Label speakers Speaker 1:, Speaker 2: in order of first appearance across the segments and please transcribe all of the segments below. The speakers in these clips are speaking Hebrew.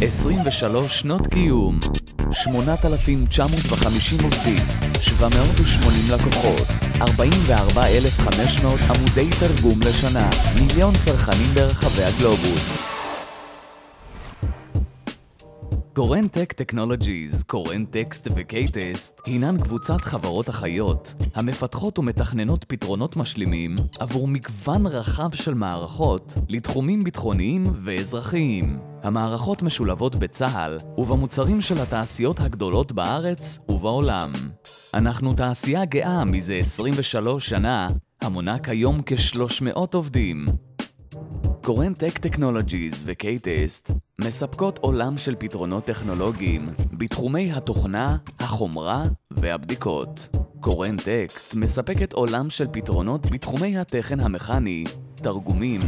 Speaker 1: 23 שנות קיום, 8,950 עובדים, 780 לקוחות, 44,500 עמודי תרגום לשנה, מיליון צרכנים ברחבי הגלובוס. קורנטק טכנולוגיז, קורנטקסט וקייטסט הינן קבוצת חברות אחיות המפתחות ומתכננות פתרונות משלימים עבור מגוון רחב של מערכות לתחומים ביטחוניים ואזרחיים. המערכות משולבות בצה"ל ובמוצרים של התעשיות הגדולות בארץ ובעולם. אנחנו תעשייה גאה מזה 23 שנה, המונה כיום כ-300 עובדים. קורנטק טכנולוגיז וקייטסט מספקות עולם של פתרונות טכנולוגיים בתחומי התוכנה, החומרה והבדיקות. קורנטקסט מספקת עולם של פתרונות בתחומי התכן המכני, תרגומים,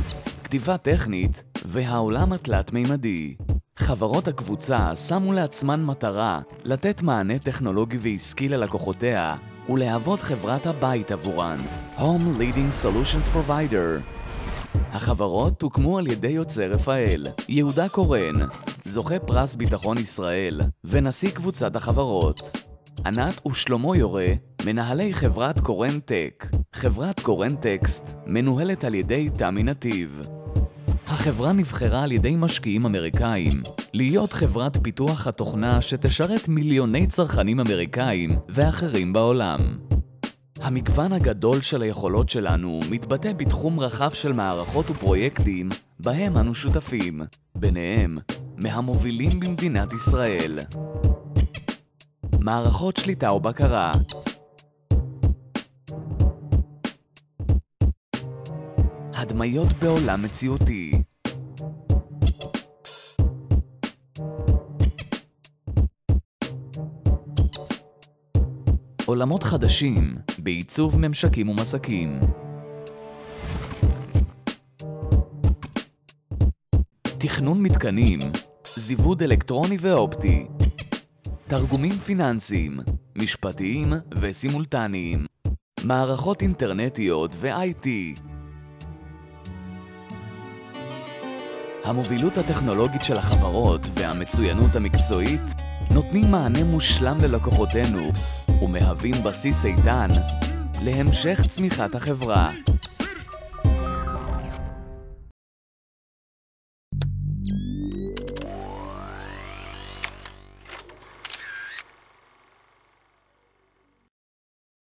Speaker 1: כתיבה טכנית והעולם התלת-מימדי. חברות הקבוצה שמו לעצמן מטרה לתת מענה טכנולוגי ועסקי ללקוחותיה ולהוות חברת הבית עבורן, Home Leading Solutions Provider. החברות הוקמו על ידי יוצא רפאל, יהודה קורן, זוכה פרס ביטחון ישראל ונשיא קבוצת החברות. ענת ושלמה יורה, מנהלי חברת קורנטק. חברת קורנטקסט מנוהלת על ידי תמי נתיב. החברה נבחרה על ידי משקיעים אמריקאים להיות חברת פיתוח התוכנה שתשרת מיליוני צרכנים אמריקאים ואחרים בעולם. המגוון הגדול של היכולות שלנו מתבטא בתחום רחב של מערכות ופרויקטים בהם אנו שותפים, ביניהם מהמובילים במדינת ישראל. מערכות שליטה ובקרה, הדמיות בעולם מציאותי, עולמות חדשים בעיצוב ממשקים ומסקים, תכנון מתקנים, זיווד אלקטרוני ואופטי, תרגומים פיננסיים, משפטיים וסימולטניים, מערכות אינטרנטיות ו-IT. המובילות הטכנולוגית של החברות והמצוינות המקצועית נותנים מענה מושלם ללקוחותינו ומהווים בסיס איתן להמשך צמיחת החברה.